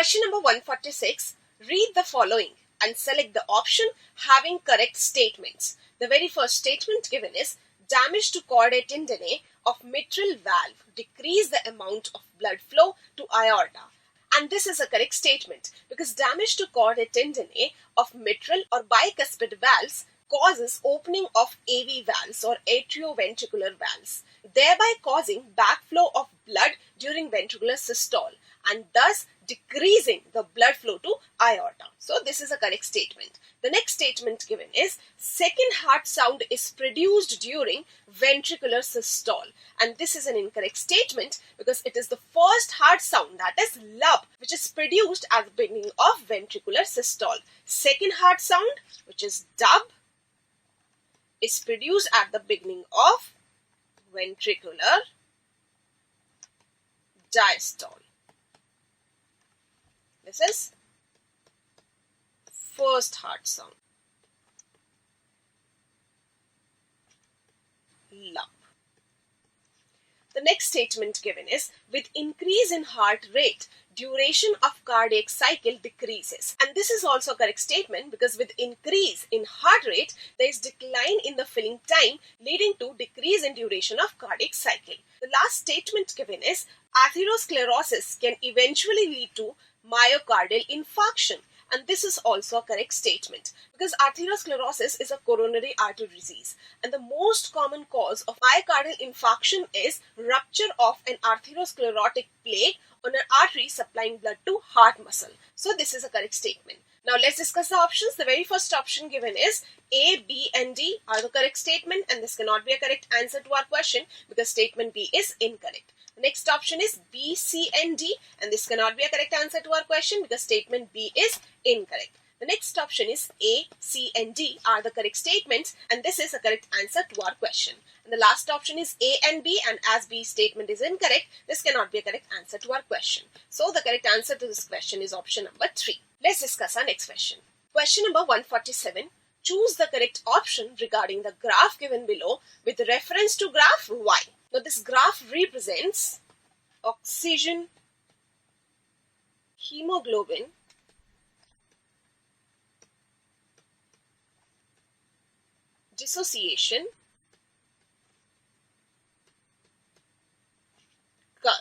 Question number 146. Read the following and select the option having correct statements. The very first statement given is damage to chordae tendineae of mitral valve decrease the amount of blood flow to aorta. And this is a correct statement because damage to chordae tendineae of mitral or bicuspid valves causes opening of AV valves or atrioventricular valves, thereby causing backflow of blood during ventricular systole and thus decreasing the blood flow to aorta. So this is a correct statement. The next statement given is second heart sound is produced during ventricular systole, and this is an incorrect statement because it is the first heart sound, that is lub, which is produced at the beginning of ventricular systole. Second heart sound, which is dub, is produced at the beginning of ventricular diastole. This is first heart sound, lub. The next statement given is with increase in heart rate, duration of cardiac cycle decreases. And this is also a correct statement because with increase in heart rate, there is decline in the filling time leading to decrease in duration of cardiac cycle. The last statement given is atherosclerosis can eventually lead to myocardial infarction, and this is also a correct statement because atherosclerosis is a coronary artery disease, and the most common cause of myocardial infarction is rupture of an atherosclerotic plaque on an artery supplying blood to heart muscle. So this is a correct statement. Now let's discuss the options. The very first option given is A, B and D are the correct statement, and this cannot be a correct answer to our question because statement B is incorrect. The next option is B, C and D, and this cannot be a correct answer to our question because statement B is incorrect. The next option is A, C and D are the correct statements, and this is a correct answer to our question. And the last option is A and B, and as B statement is incorrect, this cannot be a correct answer to our question. So the correct answer to this question is option number 3. Let's discuss our next question. Question number 147. Choose the correct option regarding the graph given below with reference to graph Y. Now this graph represents oxygen, hemoglobin, dissociation, curve.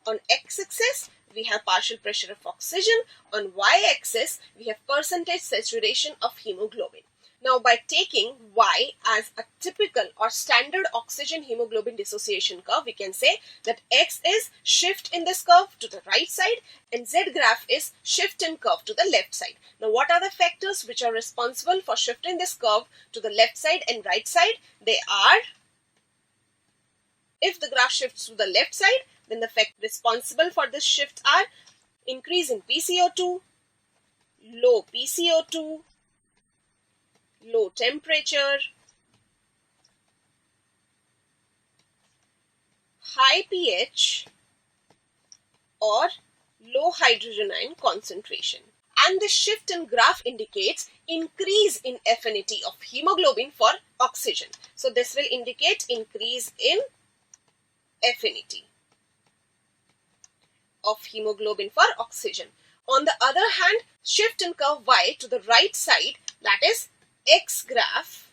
On x-axis, we have partial pressure of oxygen. On y-axis, we have percentage saturation of hemoglobin. Now, by taking Y as a typical or standard oxygen hemoglobin dissociation curve, we can say that X is shift in this curve to the right side and Z graph is shift in curve to the left side. Now, what are the factors which are responsible for shifting this curve to the left side and right side? They are, if the graph shifts to the left side, then the factors responsible for this shift are increase in PCO2, low PCO2, low temperature, high pH, or low hydrogen ion concentration. And the shift in graph indicates increase in affinity of hemoglobin for oxygen. So this will indicate increase in affinity of hemoglobin for oxygen. On the other hand, shift in curve Y to the right side, that is X graph,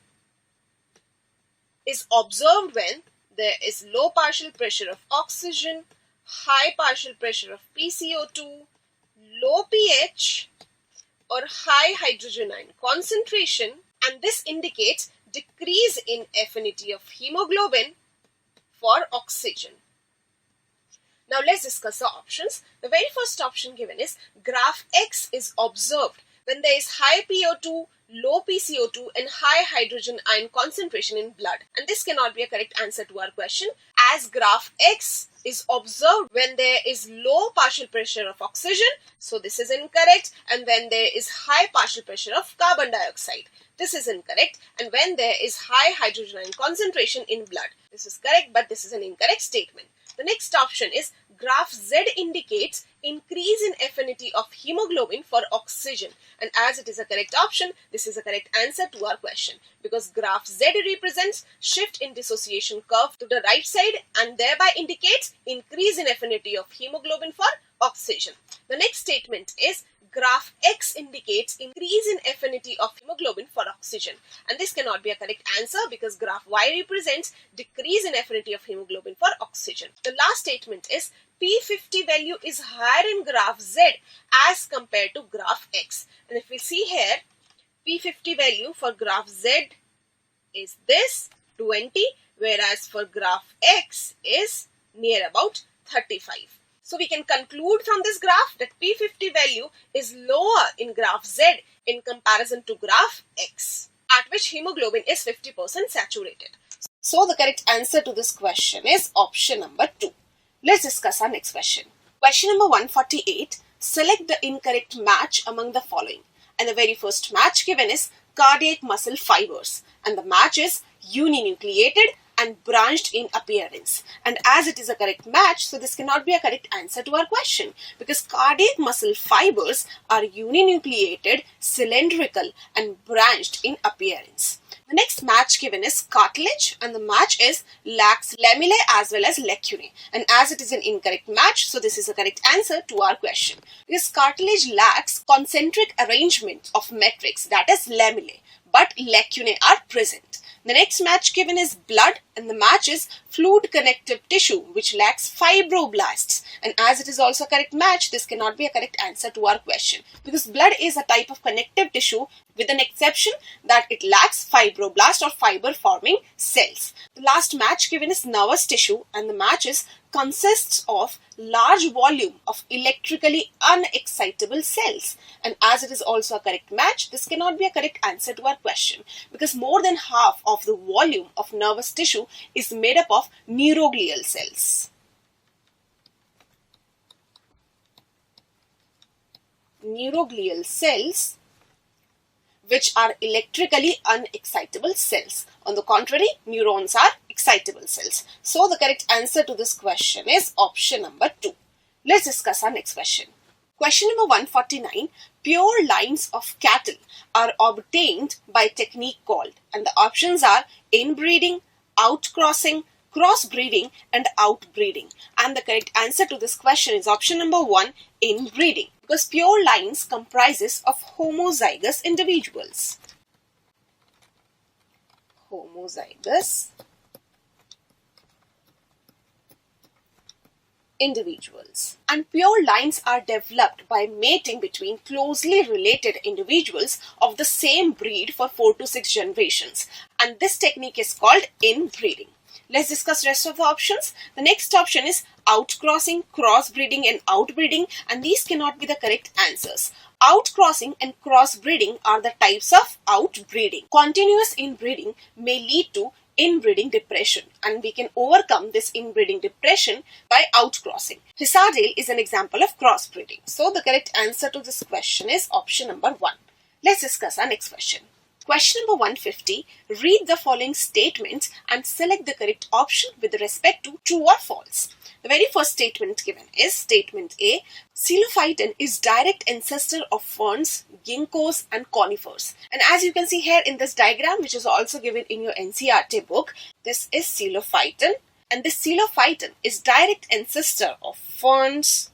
is observed when there is low partial pressure of oxygen, high partial pressure of PCO2, low pH or high hydrogen ion concentration, and this indicates decrease in affinity of hemoglobin for oxygen. Now let's discuss the options. The very first option given is graph X is observed when there is high PO2, low PCO2 and high hydrogen ion concentration in blood. And this cannot be a correct answer to our question, as graph X is observed when there is low partial pressure of oxygen. So this is incorrect. And when there is high partial pressure of carbon dioxide. This is incorrect. And when there is high hydrogen ion concentration in blood. This is correct, but this is an incorrect statement. The next option is graph Z indicates increase in affinity of hemoglobin for oxygen, and as it is a correct option, this is a correct answer to our question because graph Z represents shift in dissociation curve to the right side and thereby indicates increase in affinity of hemoglobin for oxygen. The next statement is graph X indicates increase in affinity of hemoglobin for oxygen. And this cannot be a correct answer because graph Y represents decrease in affinity of hemoglobin for oxygen. The last statement is P50 value is higher in graph Z as compared to graph X. And if we see here, P50 value for graph Z is this 20, whereas for graph X is near about 35. So we can conclude from this graph that P50 value is lower in graph Z in comparison to graph X, at which hemoglobin is 50% saturated. So the correct answer to this question is option number 2. Let's discuss our next question. Question number 148. Select the incorrect match among the following. And the very first match given is cardiac muscle fibers. And the match is uninucleated and branched in appearance. And as it is a correct match, so this cannot be a correct answer to our question because cardiac muscle fibers are uninucleated, cylindrical and branched in appearance. The next match given is cartilage and the match is lacks lamellae as well as lacunae. And as it is an incorrect match, so this is a correct answer to our question. Because cartilage lacks concentric arrangement of matrix, that is lamellae, but lacunae are present. The next match given is blood and the match is fluid connective tissue which lacks fibroblasts. And as it is also a correct match, this cannot be a correct answer to our question because blood is a type of connective tissue with an exception that it lacks fibroblast or fiber forming cells. The last match given is nervous tissue and the match is consists of large volume of electrically unexcitable cells. And as it is also a correct match, this cannot be a correct answer to our question because more than half of the volume of nervous tissue is made up of neuroglial cells. Neuroglial cells which are electrically unexcitable cells. On the contrary, neurons are excitable cells. So the correct answer to this question is option number 2. Let's discuss our next question. Question number 149. Pure lines of cattle are obtained by a technique called, and the options are inbreeding, outcrossing, crossbreeding and outbreeding. And the correct answer to this question is option number 1, inbreeding. Because pure lines comprises of homozygous individuals. Homozygous individuals. And pure lines are developed by mating between closely related individuals of the same breed for 4 to 6 generations. And this technique is called inbreeding. Let's discuss rest of the options. The next option is outcrossing, crossbreeding and outbreeding, and these cannot be the correct answers. Outcrossing and crossbreeding are the types of outbreeding. Continuous inbreeding may lead to inbreeding depression, and we can overcome this inbreeding depression by outcrossing. Hisardale is an example of crossbreeding. So the correct answer to this question is option number 1. Let's discuss our next question. Question number 150. Read the following statements and select the correct option with respect to true or false. The very first statement given is statement A. Xylophyton is direct ancestor of ferns, ginkgos and conifers. And as you can see here in this diagram, which is also given in your NCERT book, this is Xylophyton. And this Xylophyton is direct ancestor of ferns,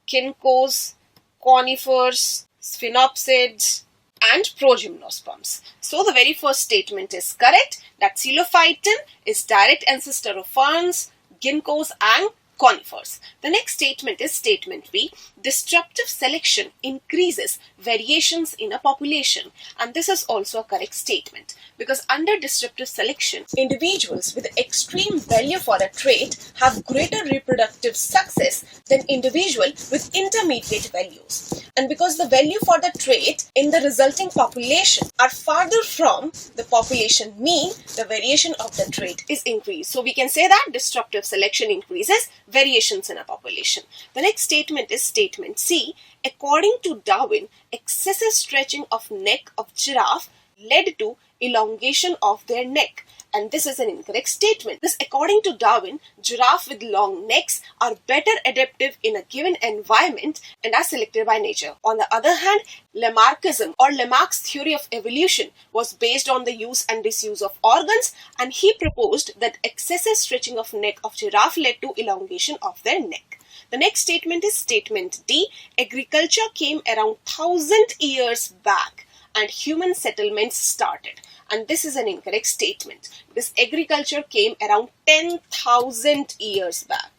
ginkgos, conifers, sphenopsids, and progymnosperms. So the very first statement is correct, that Xylophyton is direct ancestor of ferns, ginkgos and conifers. The next statement is statement B. Disruptive selection increases variations in a population, and this is also a correct statement because under disruptive selection, individuals with extreme value for a trait have greater reproductive success than individuals with intermediate values. And because the value for the trait in the resulting population are farther from the population mean, the variation of the trait is increased. So we can say that disruptive selection increases variations in a population. The next statement is statement C. According to Darwin, excessive stretching of neck of giraffe led to elongation of their neck. And this is an incorrect statement. This, according to Darwin, giraffe with long necks are better adaptive in a given environment and are selected by nature. On the other hand, Lamarckism or Lamarck's theory of evolution was based on the use and disuse of organs, and he proposed that excessive stretching of neck of giraffe led to elongation of their neck. The next statement is statement D. Agriculture came around 1,000 years back and human settlements started. And this is an incorrect statement because agriculture came around 10,000 years back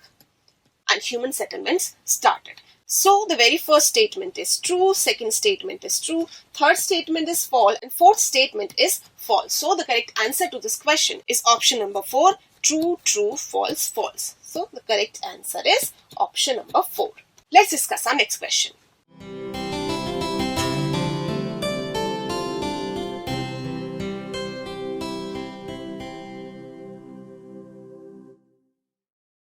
and human settlements started. So the very first statement is true, second statement is true, third statement is false, and fourth statement is false. So the correct answer to this question is option number 4, true, true, false, false. So the correct answer is option number 4. Let's discuss our next question.